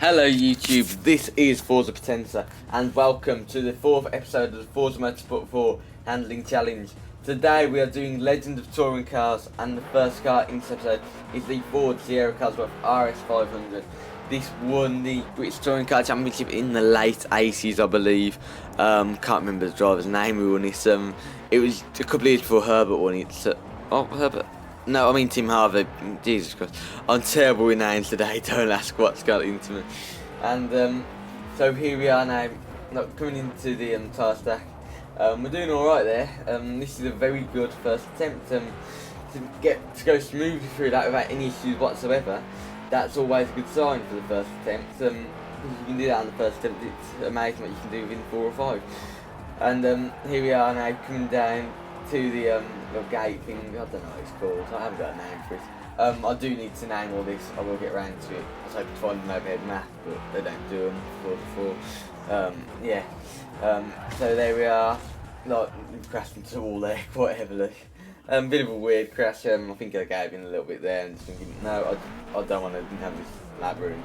Hello YouTube, this is Forza Potenza and welcome to the 4th episode of the Forza Motorsport 4 Handling Challenge. Today we are doing Legend of Touring Cars and the first car in this episode is the Ford Sierra Cosworth RS500. This won the British Touring Car Championship in the late 80s I believe. Can't remember the driver's name who won this. It was a couple of years before Herbert won it. Herbert? No, I mean Tim Harvey. Jesus Christ. I'm terrible with names today, don't ask what's got into me. And so here we are now, coming into the tyre stack. We're doing alright there. This is a very good first attempt to go smoothly through that without any issues whatsoever. That's always a good sign for the first attempt. If you can do that on the first attempt, it's amazing what you can do within 4 or 5. And here we are now coming down to the gate thing. I don't know what it's called. I haven't got a name for it. I do need to name all this. I will get around to it. I was hoping to find an overhead map, but they don't do them before. So there we are. Crashed into the wall there quite heavily. Bit of a weird crash. I think I gave in a little bit there and just thinking, no, I don't want to have this lab room.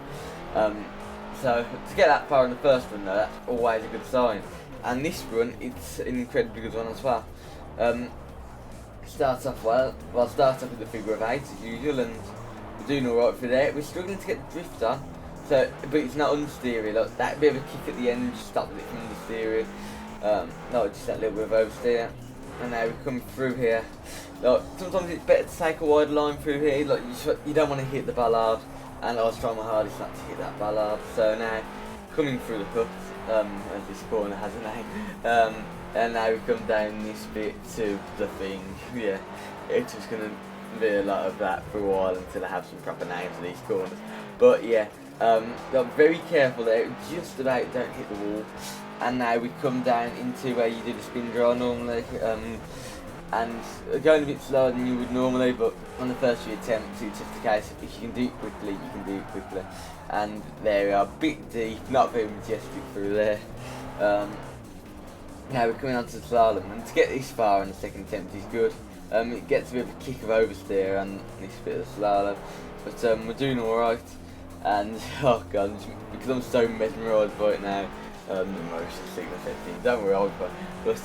So to get that far in the first run though, that's always a good sign. And this run, it's an incredibly good one as well. Starts off well. Well, starts off with the figure of 8 as usual, and we're doing alright for there. We're struggling to get the drift on, but it's not understeering. Like that bit of a kick at the end just stopped it from understeering. Just that little bit of oversteer. And now we're coming through here. Sometimes it's better to take a wide line through here. You don't want to hit the ballard, and I was trying my hardest not to hit that ballard. So now coming through the cut, as this corner has a name. And now we come down this bit to the thing. Yeah, it's just going to be a lot of that for a while until I have some proper names for these corners. But yeah, got very careful there, just about don't hit the wall. And now we come down into where you do the spin draw normally, and going a bit slower than you would normally, but on the first few attempts it's just a case of if you can do it quickly, you can do it quickly. And there we are, a bit deep, not very majestic through there. Now we're coming on to the slalom, and to get this far on the second attempt is good. It gets a bit of a kick of oversteer and this bit of the slalom, but we're doing alright. And oh god, because I'm so mesmerised by it now, the motion sickness everything, don't worry, I'll but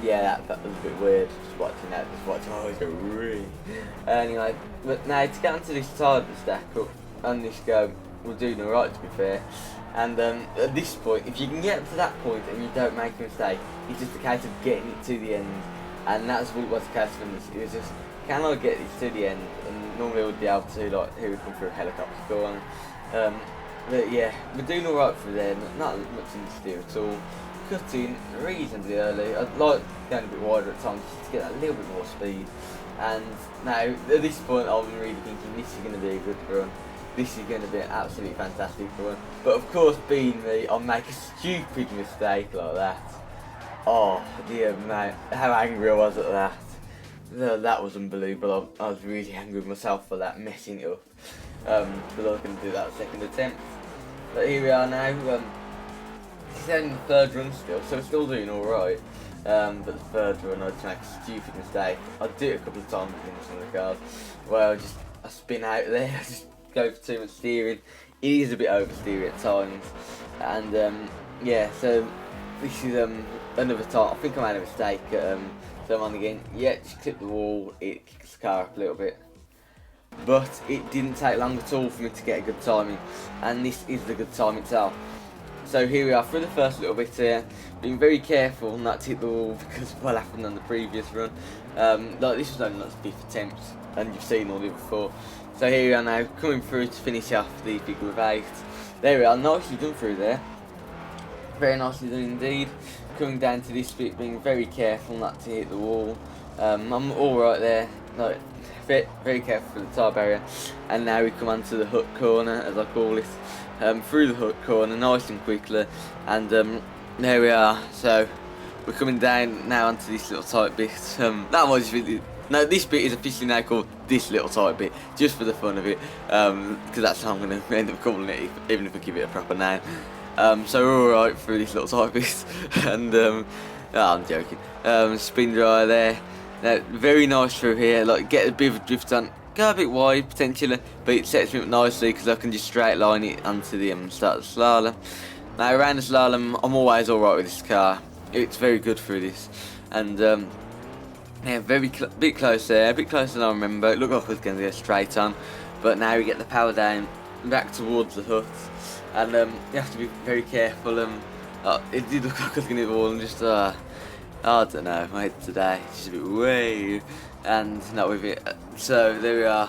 yeah, that was a bit weird, just watching that, I always go really. Anyway, but now to get onto this side of the stack up, and this go, we're doing alright to be fair. And at this point, if you can get to that point and you don't make a mistake, it's just a case of getting it to the end. And that's what was the case for this. It was just, can I get this to the end? And normally I would be able to, here we come through a helicopter go on. But yeah, we're doing alright through there, not much in the steer at all. Cutting reasonably early. I'd like going a bit wider at times just to get a little bit more speed. And now, at this point, I'm really thinking this is going to be a good run. This is going to be an absolutely fantastic run. But of course, being me, I'll make a stupid mistake like that. Oh dear mate, how angry I was at that. That was unbelievable. I was really angry with myself for that, messing it up. But I was going to do that second attempt. But here we are now. This is only the third run still, so we're still doing alright. But the third run, I just make a stupid mistake. I did it a couple of times in some of the cars. Well, I spin out there, I just go for too much steering. It is a bit oversteering at times. And yeah, so this is another time. I think I made a mistake. So I'm on again. Yeah, just clip the wall, it kicks the car up a little bit. But it didn't take long at all for me to get a good timing, and this is the good time itself. So here we are through the first little bit here, being very careful not to hit the wall because of what happened on the previous run. This was only the 5th attempt, and you've seen all of it before. So here we are now, coming through to finish off the figure of 8. There we are, nicely done through there. Very nicely done indeed. Coming down to this bit, being very careful not to hit the wall. I'm alright there. Very careful for the tyre barrier. And now we come onto the hook corner, as I call it. Through the hook corner, nice and quickly. And there we are. So we're coming down now onto this little tight bit. This bit is officially now called this little tight bit, just for the fun of it, because that's how I'm going to end up calling it, even if I give it a proper name. So we're alright through this little tight bit, and I'm joking. Spin dry there. Very nice through here, get a bit of a drift on. go a bit wide potentially, but it sets me up nicely because I can just straight line it onto the start of the slalom. Now around the slalom, I'm always alright with this car. It's very good through this, and yeah, bit close there, a bit closer than I remember. It looked like I was going to go straight on, but now we get the power down back towards the hut, and you have to be very careful. It did look like I was going to hit the wall, and just I don't know, my head today, it's just a bit way, and not with it. So there we are,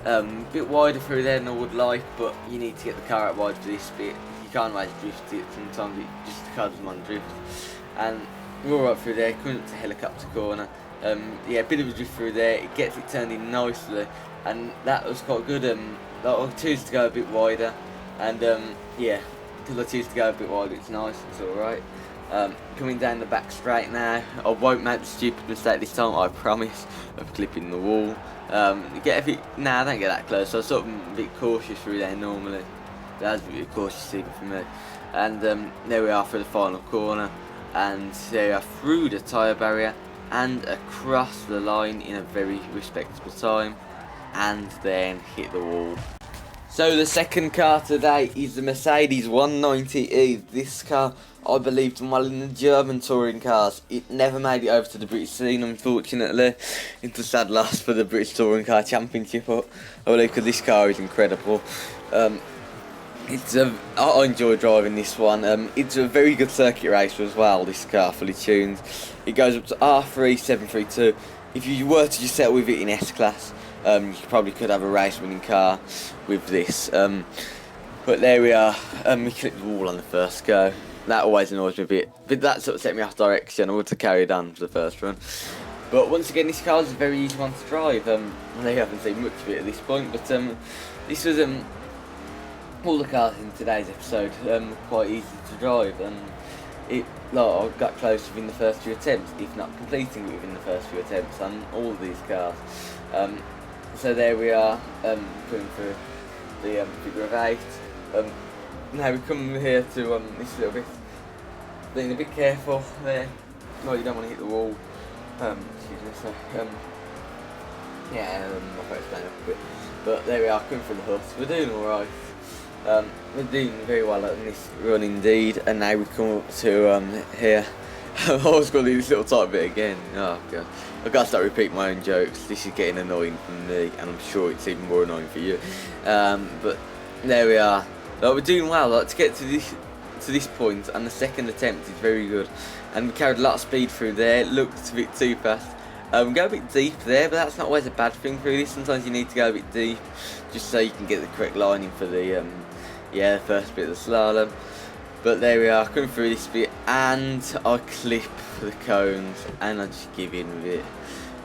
a bit wider through there than I would like, but you need to get the car out wide for this bit. You can't always drift it, sometimes it just the car doesn't want to drift. And we're alright through there, coming up to helicopter corner. Yeah, a bit of a drift through there, it gets it turned in nicely, and that was quite good. I choose to go a bit wider, and yeah, because I choose to go a bit wider, it's nice, it's alright. Coming down the back straight now, I won't make the stupid mistake this time, I promise, of clipping the wall. Get a bit, nah, I don't get that close, so I'm sort of a bit cautious through there normally. That's a bit cautious even for me. And there we are for the final corner, and there we are through the tyre barrier and across the line in a very respectable time, and then hit the wall. So the second car today is the Mercedes 190e. This car, I believe, done well in the German touring cars. It never made it over to the British scene, unfortunately. It's a sad loss for the British Touring Car Championship, I believe, because this car is incredible. I enjoy driving this one. It's a very good circuit racer as well, this car, fully tuned. It goes up to R3 732. If you were to just settle with it in S-Class, you probably could have a race-winning car with this. But there we are. We clipped the wall on the first go. That always annoys me a bit. But that sort of set me off direction. I would have carried on for the first run. But once again, this car is a very easy one to drive. I haven't seen much of it at this point, but this was all the cars in today's episode quite easy to drive, and I got close within the first few attempts, if not completing it within the first few attempts on all of these cars. So there we are, coming through the figure of 8. Now we come here to this little bit, being a bit careful there. No, you don't want to hit the wall. Excuse me. So yeah, I'll probably explain it a bit. But there we are, coming through the hut. We're doing alright. We're doing very well in this run indeed, and now we come up to here. I was going to do this little tight bit again. Oh god, I've got to start repeating my own jokes. This is getting annoying for me, and I'm sure it's even more annoying for you. But there we are. We're doing well. To get to this point, and the second attempt is very good, and we carried a lot of speed through there. It looked a bit too fast. We go a bit deep there, but that's not always a bad thing really. Sometimes you need to go a bit deep, just so you can get the correct lining for the the first bit of the slalom. But there we are, coming through this bit, and I clip the cones, and I just give in with it.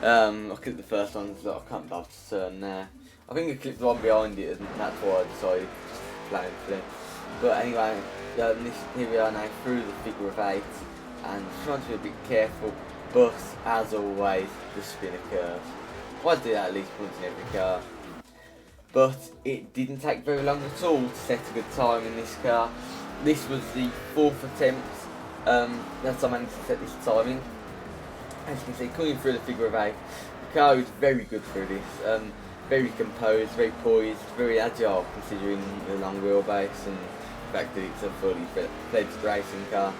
I clipped the first one, so I can't bother to turn there. I think I clipped the one behind it, and that's why I decided to play for it. But anyway, here we are now through the figure of 8, and trying to be a bit careful, but as always, the spin occurs. I do that at least once in every car. But it didn't take very long at all to set a good time in this car. This was the 4th attempt that I managed to set this time in. As you can see, coming through the figure of 8, the car was very good through this. Very composed, very poised, very agile considering the long wheelbase and the fact that it's a fully fledged racing car.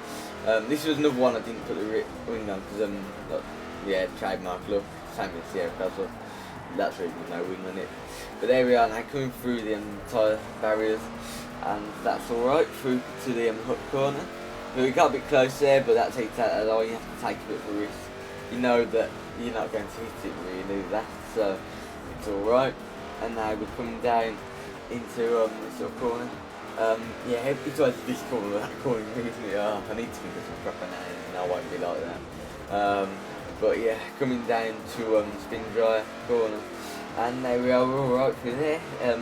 This was another one I didn't put the wing on because trademark look, same as the Sierra cars. That's really good, no wing on it. But there we are now, coming through the tyre barriers, and that's alright, through to the hut corner. But we got a bit close there, but that's how you take that line, you have to take a bit of a risk. You know that you're not going to hit it really, that, so it's alright. And now we're coming down into this little corner. It's always this corner with that corner, isn't it? Oh, I need to think of some proper names, and I won't be like that. But yeah, coming down to spin dry corner, and there we are, we're alright through there.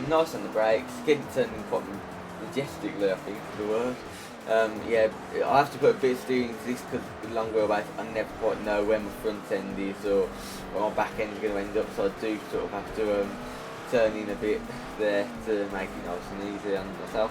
Nice on the brakes, getting turning quite majestically, I think is the word. I have to put a bit of steering to this because with long wheelbase I never quite know where my front end is or where my back end is going to end up, so I do sort of have to turn in a bit there to make it nice and easy on myself.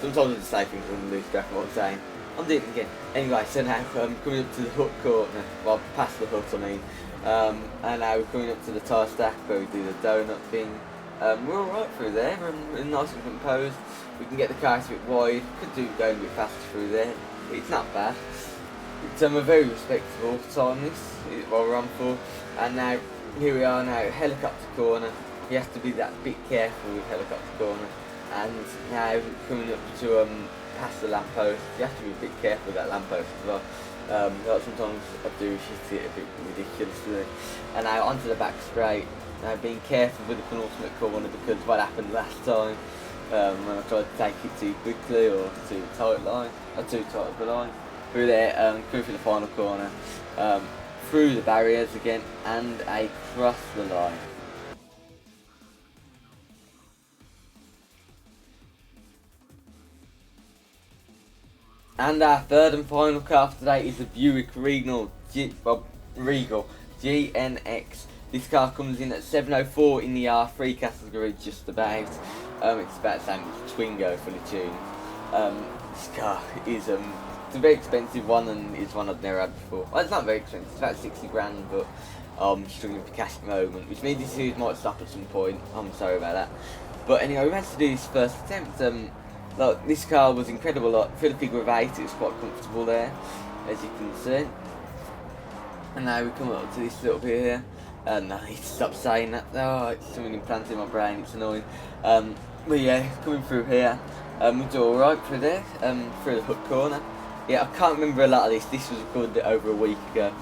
Sometimes I just say things and lose track of what I'm saying. I'm doing it again. Anyway, so now coming up to the hut corner, well past the hut I mean, And now we're coming up to the tyre stack where we do the donut thing. We're alright through there, we're nice and composed. We can get the car a bit wide, could do going a bit faster through there. It's not bad. It's a very respectable time this, what we're on for. And now, here we are now, helicopter corner. You have to be that bit careful with helicopter corner. And now coming up to past the lamppost, you have to be a bit careful with that lamppost as well. Like sometimes I do hit it a bit ridiculously. And now onto the back straight. Now being careful with the penultimate corner because what happened last time when I tried to take it too quickly or too tight of a line. Through there, going through the final corner, through the barriers again and across the line. And our third and final car for today is the Buick Regal GNX. This car comes in at 704 in the R3 category, just about. It's about the same as Twingo for the tune. This car is it's a very expensive one and it's one I've never had before. Well, it's not very expensive, it's about 60 grand, but I'm struggling for cash at the moment, which means this series might stop at some point. I'm sorry about that. But anyway, we managed to do this first attempt. Like, this car was incredible. Like, for the figure of 8, it was quite comfortable there, as you can see. And now we come up to this little bit here. And I need to stop saying that. Oh, it's something implanted in my brain. It's annoying. But yeah, coming through here, we do all right through there. Through the hook corner. Yeah, I can't remember a lot of this. This was recorded over a week ago.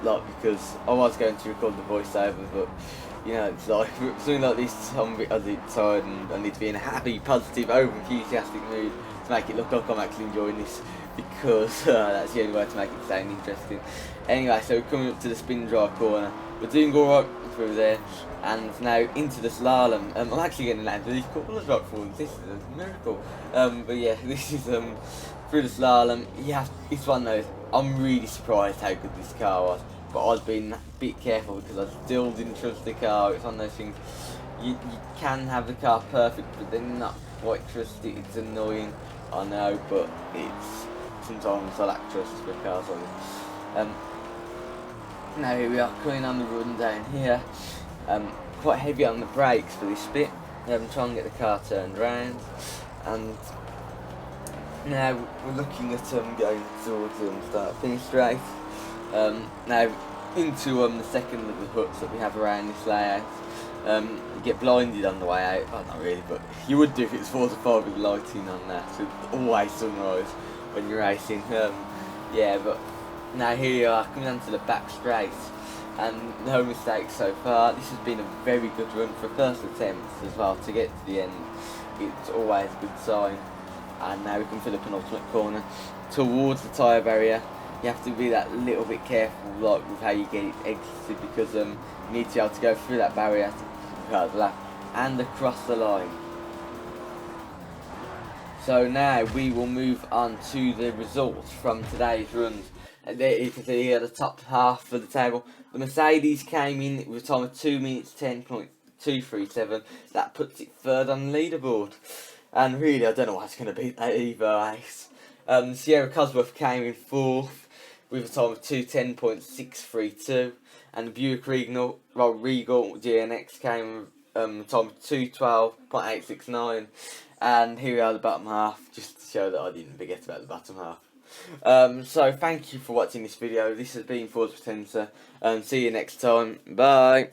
Like, because I was going to record the voiceover, but you know, it's like something like this. I'm a bit tired and I need to be in a happy, positive, over enthusiastic mood to make it look like I'm actually enjoying this, because that's the only way to make it sound interesting. Anyway, so we're coming up to the spin drive corner. We're doing alright through there, and now into the slalom. I'm actually getting land of these corners right forward. This is a miracle. But yeah, this is through the slalom. Yeah, it's one of those. I'm really surprised how good this car was, but I've been a bit careful because I still didn't trust the car. It's one of those things. You can have the car perfect, but then not quite trust it. It's annoying, I know, but it's sometimes I lack trust for cars like this. Now here we are coming on the run down here. Quite heavy on the brakes for this bit. Trying to get the car turned round, and now we're looking at going towards start finish straight. Now into the second of the hooks that we have around this layout. You get blinded on the way out. Well, not really, but you would do if it's 4 to 5 with lighting on that. So always sunrise when you're racing. Yeah, but now here you are coming onto the back straight, and no mistakes so far. This has been a very good run for a first attempt as well. To get to the end, it's always a good sign. And now we come to the penultimate corner towards the tyre barrier. You have to be that little bit careful, like with how you get it exited, because you need to be able to go through that barrier to cut the lap and across the line. So now we will move on to the results from today's runs. And there you can see here the top half of the table. The Mercedes came in with a time of 2 minutes 10.237. That puts it third on the leaderboard. And really, I don't know what's going to beat that either race. Sierra Cosworth came in fourth with a time of 2:10.632, and the Buick Regal GNX came with a time of 2:12.869. And here we are, the bottom half, just to show that I didn't forget about the bottom half. So thank you for watching this video. This has been Forza Motorsport, and see you next time. Bye.